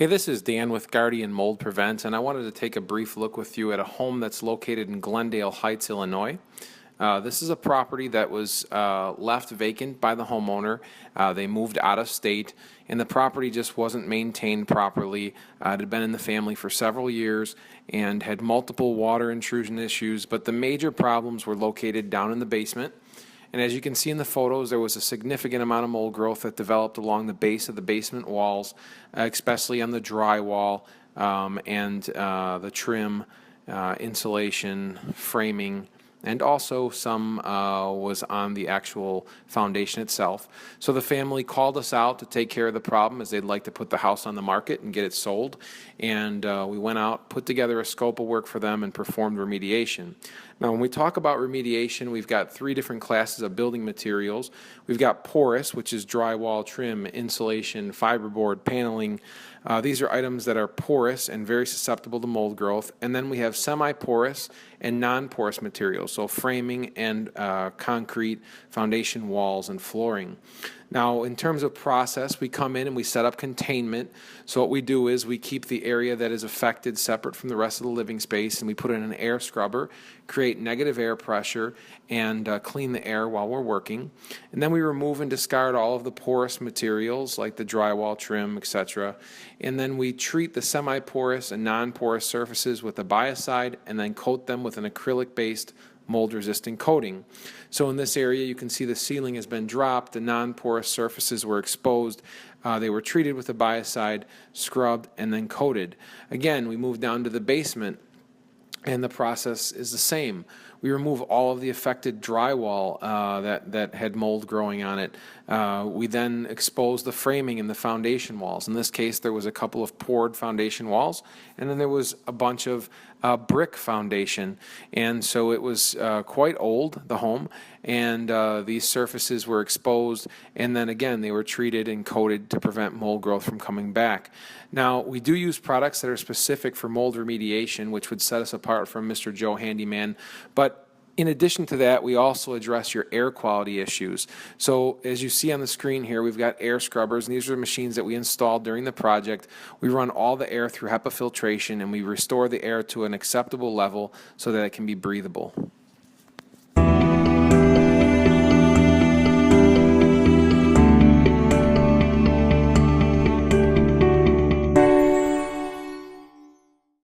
Hey, this is Dan with Guardian Mold Prevent, and I wanted to take a brief look with you at a home that's located in Glendale Heights, Illinois. This is a property that was left vacant by the homeowner. They moved out of state, and the property just wasn't maintained properly. It had been in the family for several years and had multiple water intrusion issues, but the major problems were located down in the basement. And as you can see in the photos, there was a significant amount of mold growth that developed along the base of the basement walls, especially on the drywall and the trim, insulation, framing, and also some was on the actual foundation itself. So the family called us out to take care of the problem, as they'd like to put the house on the market and get it sold. And we went out, put together a scope of work for them, and performed remediation. Now, when we talk about remediation, we've got three different classes of building materials. We've got porous, which is drywall, trim, insulation, fiberboard, paneling. These are items that are porous and very susceptible to mold growth. And then we have semi-porous and non-porous materials, so framing and concrete, foundation walls, and flooring. Now, in terms of process, we come in and we set up containment. So what we do is we keep the area that is affected separate from the rest of the living space, and we put in an air scrubber, create negative air pressure, and clean the air while we're working. And then we remove and discard all of the porous materials like the drywall, trim, etc. And then we treat the semi-porous and non-porous surfaces with a biocide and then coat them with an acrylic-based mold-resistant coating. So in this area, you can see the ceiling has been dropped, the non-porous surfaces were exposed, they were treated with a biocide, scrubbed, and then coated. Again, we move down to the basement, and the process is the same. We remove all of the affected drywall that had mold growing on it. We then expose the framing and the foundation walls. In this case, there was a couple of poured foundation walls, and then there was a bunch of brick foundation. And so it was quite old, the home, and these surfaces were exposed, and then again, they were treated and coated to prevent mold growth from coming back. Now, we do use products that are specific for mold remediation, which would set us apart from Mr. Joe Handyman, but in addition to that, we also address your air quality issues. So as you see on the screen here, we've got air scrubbers, and these are machines that we installed during the project. We run all the air through HEPA filtration, and we restore the air to an acceptable level so that it can be breathable.